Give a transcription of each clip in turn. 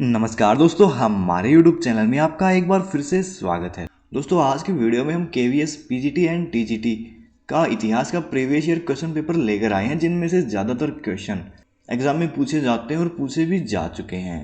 नमस्कार दोस्तों, हमारे YouTube चैनल में आपका एक बार फिर से स्वागत है। दोस्तों, आज की वीडियो में हम KVS, PGT एंड TGT का इतिहास का प्रीवियस ईयर क्वेश्चन पेपर लेकर आए हैं, जिनमें से ज़्यादातर क्वेश्चन एग्जाम में पूछे जाते हैं और पूछे भी जा चुके हैं।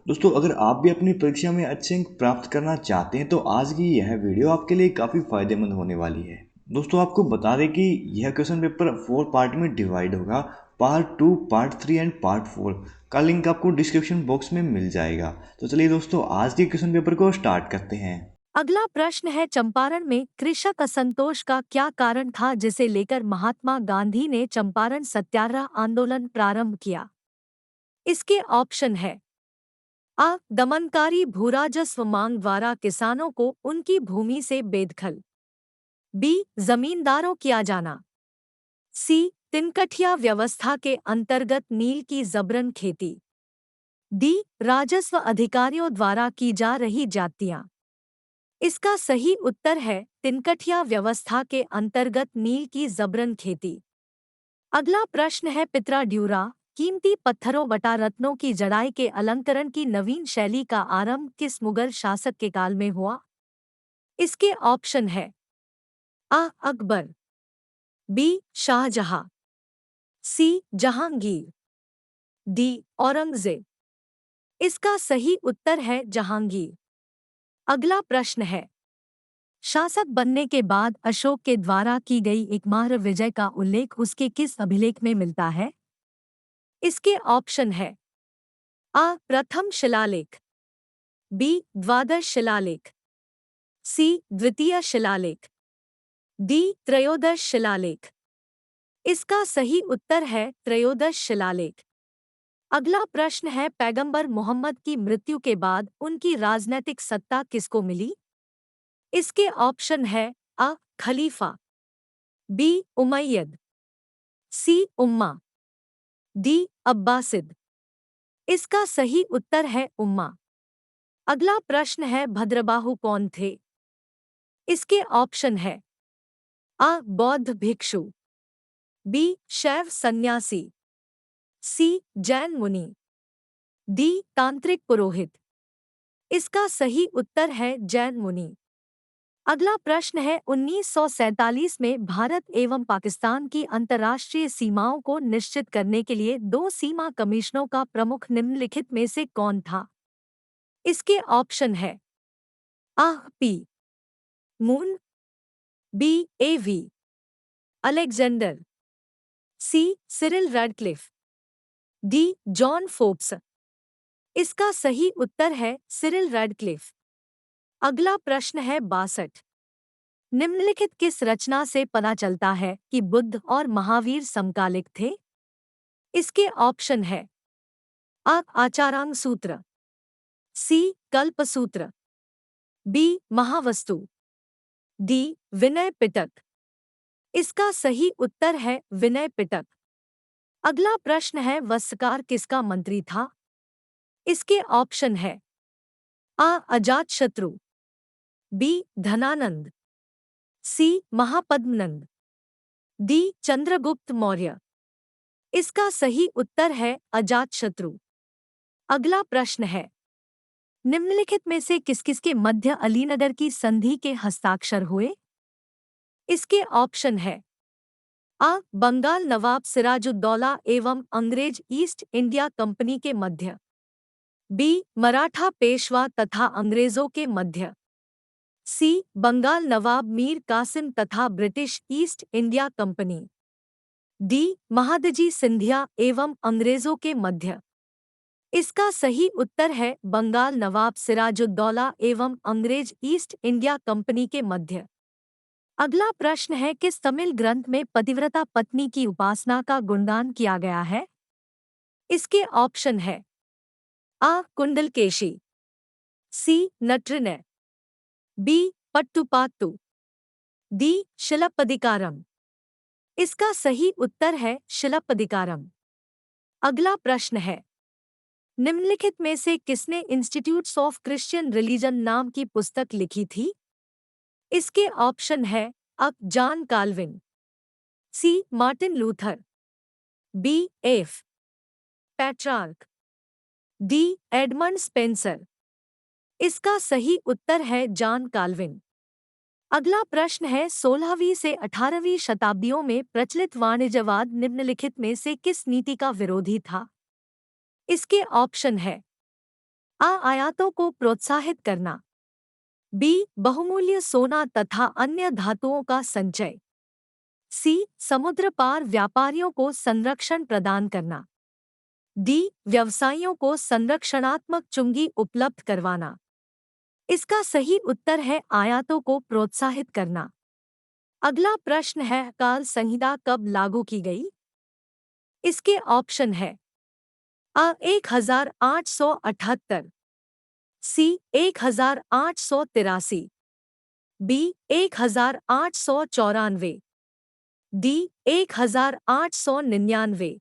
दोस्तों, अगर आप भी अपनी परीक्षा में अच्छे अंक प्राप्त करना चाहते हैं तो आज की यह वीडियो आपके लिए काफ़ी फायदेमंद होने वाली है। दोस्तों, आपको बता दें कि यह क्वेश्चन पेपर 4 पार्ट में डिवाइड होगा। पार्ट 2, पार्ट 3 एंड पार्ट 4 का लिंक आपको डिस्क्रिप्शन बॉक्स में मिल जाएगा। तो चलिए दोस्तों, आज के क्वेश्चन पेपर को स्टार्ट करते हैं। अगला प्रश्न है, चंपारण में कृषक असंतोष का क्या कारण था जिसे लेकर महात्मा गांधी ने चंपारण सत्याग्रह आंदोलन प्रारंभ किया? इसके ऑप्शन है: आ दमनकारी भूराजस्व मांग द्वारा किसानों को उनकी भूमि से बेदखल, बी जमींदारों किया जाना, सी तिनकठिया व्यवस्था के अंतर्गत नील की जबरन खेती, डी राजस्व अधिकारियों द्वारा की जा रही जातियां। इसका सही उत्तर है तिनकठिया व्यवस्था के अंतर्गत नील की जबरन खेती। अगला प्रश्न है, पित्रा ड्यूरा कीमती पत्थरों बटा रत्नों की जड़ाई के अलंकरण की नवीन शैली का आरंभ किस मुगल शासक के काल में हुआ? इसके ऑप्शन है: आ अकबर, बी शाहजहां, सी जहांगीर, डी औरंगजेब। इसका सही उत्तर है जहांगीर। अगला प्रश्न है, शासक बनने के बाद अशोक के द्वारा की गई एकमात्र विजय का उल्लेख उसके किस अभिलेख में मिलता है? इसके ऑप्शन है: आ प्रथम शिलालेख, बी द्वादश शिलालेख, सी द्वितीय शिलालेख, डी त्रयोदश शिलालेख। इसका सही उत्तर है त्रयोदश शिलालेख। अगला प्रश्न है, पैगंबर मोहम्मद की मृत्यु के बाद उनकी राजनैतिक सत्ता किसको मिली? इसके ऑप्शन है: अ खलीफा, बी उमैयद, सी उम्मा, डी अब्बासिद। इसका सही उत्तर है उम्मा। अगला प्रश्न है, भद्रबाहु कौन थे? इसके ऑप्शन है: आ बौद्ध भिक्षु, बी शैव सन्यासी, सी जैन मुनि, डी तांत्रिक पुरोहित। इसका सही उत्तर है जैन मुनि। अगला प्रश्न है, 1947 में भारत एवं पाकिस्तान की अंतर्राष्ट्रीय सीमाओं को निश्चित करने के लिए दो सीमा कमिश्नरों का प्रमुख निम्नलिखित में से कौन था? इसके ऑप्शन है: A P Moon, B A V Alexander, C Cyril Radcliffe, D John Forbes. इसका सही उत्तर है सिरिल रैडक्लिफ। अगला प्रश्न है 62, निम्नलिखित किस रचना से पता चलता है कि बुद्ध और महावीर समकालिक थे? इसके ऑप्शन है: आ आचारांग सूत्र, सी कल्प सूत्र, बी महावस्तु, डी विनय पिटक। इसका सही उत्तर है विनय पिटक। अगला प्रश्न है, वस्त्रकार किसका मंत्री था? इसके ऑप्शन है: आ अजातशत्रु, बी धनानंद, सी महापद्मनंद, डी चंद्रगुप्त मौर्य। इसका सही उत्तर है अजातशत्रु। अगला प्रश्न है, निम्नलिखित में से किस किस के मध्य अलीनगर की संधि के हस्ताक्षर हुए? इसके ऑप्शन है: आ बंगाल नवाब सिराजुद्दौला एवं अंग्रेज ईस्ट इंडिया कंपनी के मध्य, बी मराठा पेशवा तथा अंग्रेजों के मध्य, सी बंगाल नवाब मीर कासिम तथा British east India company, D Mahadji Scindia एवं अंग्रेजों के मध्य। इसका सही उत्तर है बंगाल नवाब सिराजुद्दौला एवं अंग्रेज ईस्ट इंडिया कंपनी के मध्य। अगला प्रश्न है, किस तमिल ग्रंथ में पतिव्रता पत्नी की उपासना का गुणगान किया गया है? इसके ऑप्शन है: आ कुंडलकेशी, सी नटृण्य, बी पट्टुपात्तु, डी शिलप्पदिकारम। इसका सही उत्तर है शिलप्पदिकारम। अगला प्रश्न है, निम्नलिखित में से किसने इंस्टीट्यूट्स ऑफ क्रिश्चियन रिलीजन नाम की पुस्तक लिखी थी? इसके ऑप्शन है: A John Calvin, C Martin Luther, B F Petrarch, D Edmund Spenser. इसका सही उत्तर है जॉन काल्विन। अगला प्रश्न है 16वीं से 18वीं शताब्दियों में प्रचलित वाणिज्यवाद निम्नलिखित में से किस नीति का विरोधी था? इसके ऑप्शन है आयातों को प्रोत्साहित करना, बी बहुमूल्य सोना तथा अन्य धातुओं का संचय, सी समुद्र पार व्यापारियों को संरक्षण प्रदान करना, डी व्यवसायियों को संरक्षणात्मक चुंगी उपलब्ध करवाना। इसका सही उत्तर है आयातों को प्रोत्साहित करना। अगला प्रश्न है काल संहिता कब लागू की गई? इसके ऑप्शन है 1878, सी 1883, बी 1894, डी 1899।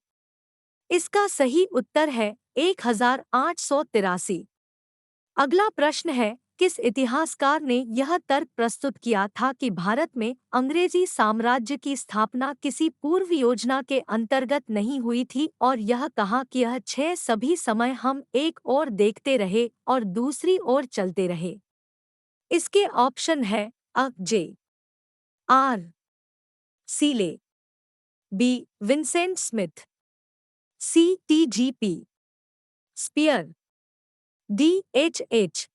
इसका सही उत्तर है 1883। अगला प्रश्न है किस इतिहासकार ने यह तर्क प्रस्तुत किया था कि भारत में अंग्रेजी साम्राज्य की स्थापना किसी पूर्व योजना के अंतर्गत नहीं हुई थी और यह कहा कि यह 6 सभी समय हम एक ओर देखते रहे और दूसरी ओर चलते रहे? इसके ऑप्शन है J R Seeley, B Vincent Smith, C T Spear, D H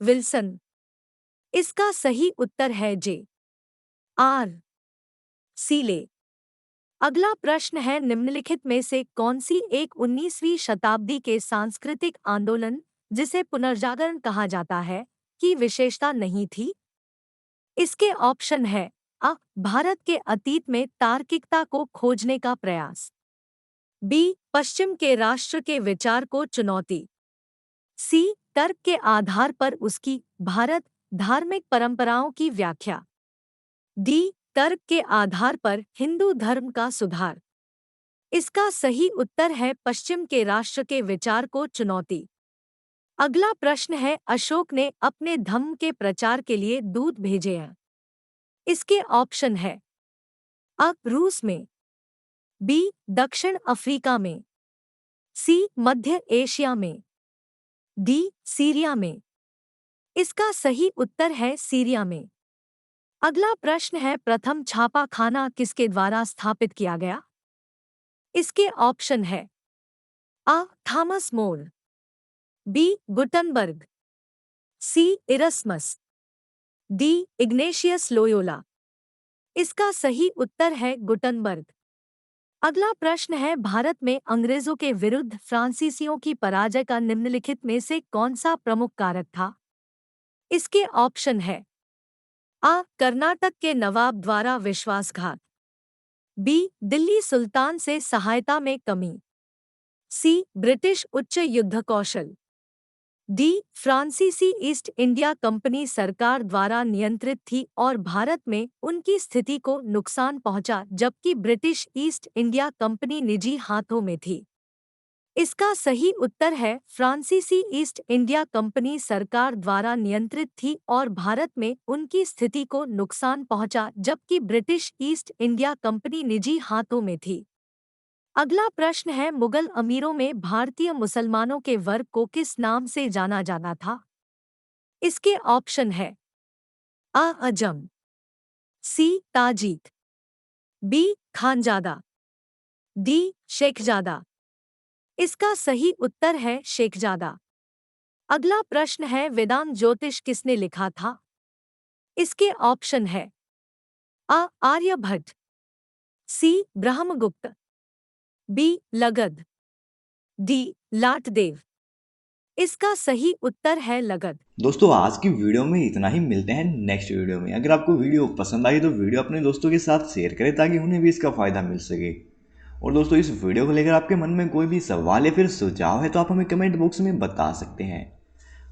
Wilson. इसका सही उत्तर है जे आर सीले। अगला प्रश्न है निम्नलिखित में से कौन सी एक 19वीं शताब्दी के सांस्कृतिक आंदोलन, जिसे पुनर्जागरण कहा जाता है, की विशेषता नहीं थी? इसके ऑप्शन है भारत के अतीत में तार्किकता को खोजने का प्रयास, बी पश्चिम के राष्ट्र के विचार को चुनौती, सी तर्क के आधार पर उसकी भारत धार्मिक परंपराओं की व्याख्या, डी तर्क के आधार पर हिंदू धर्म का सुधार। इसका सही उत्तर है पश्चिम के राष्ट्र के विचार को चुनौती। अगला प्रश्न है अशोक ने अपने धम्म के प्रचार के लिए दूत भेजे हैं। इसके ऑप्शन है रूस में, बी दक्षिण अफ्रीका में, सी मध्य एशिया में, डी सीरिया में। इसका सही उत्तर है सीरिया में। अगला प्रश्न है प्रथम छापा खाना किसके द्वारा स्थापित किया गया? इसके ऑप्शन है थॉमस मोर, बी गुटनबर्ग, सी इरस्मस, डी इग्नेशियस लोयोला। इसका सही उत्तर है गुटनबर्ग। अगला प्रश्न है भारत में अंग्रेजों के विरुद्ध फ्रांसीसियों की पराजय का निम्नलिखित में से कौन सा प्रमुख कारक था? इसके ऑप्शन है कर्नाटक के नवाब द्वारा विश्वासघात, बी दिल्ली सुल्तान से सहायता में कमी, सी ब्रिटिश उच्च युद्ध कौशल, डी फ्रांसीसी ईस्ट इंडिया कंपनी सरकार द्वारा नियंत्रित थी और भारत में उनकी स्थिति को नुकसान पहुंचा जबकि ब्रिटिश ईस्ट इंडिया कंपनी निजी हाथों में थी। इसका सही उत्तर है फ्रांसीसी ईस्ट इंडिया कंपनी सरकार द्वारा नियंत्रित थी और भारत में उनकी स्थिति को नुकसान पहुंचा जबकि ब्रिटिश ईस्ट इंडिया कंपनी निजी हाथों में थी। अगला प्रश्न है मुगल अमीरों में भारतीय मुसलमानों के वर्ग को किस नाम से जाना जाता था? इसके ऑप्शन है Ajam, C Tajik, B Khanzada, D Shaikhzada. इसका सही उत्तर है शेखजादा। अगला प्रश्न है वेदांत ज्योतिष किसने लिखा था? इसके ऑप्शन है आर्यभट्ट, सी ब्रह्मगुप्त, बी लगध, डी लाटदेव। इसका सही उत्तर है लगध। दोस्तों आज की वीडियो में इतना ही, मिलते हैं नेक्स्ट वीडियो में। अगर आपको वीडियो पसंद आई तो वीडियो अपने दोस्तों के साथ शेयर करें ताकि उन्हें भी इसका फ़ायदा मिल सके। और दोस्तों इस वीडियो को लेकर आपके मन में कोई भी सवाल या फिर सुझाव है तो आप हमें कमेंट बॉक्स में बता सकते हैं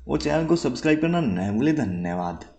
और चैनल को सब्सक्राइब करना न भूलें। धन्यवाद।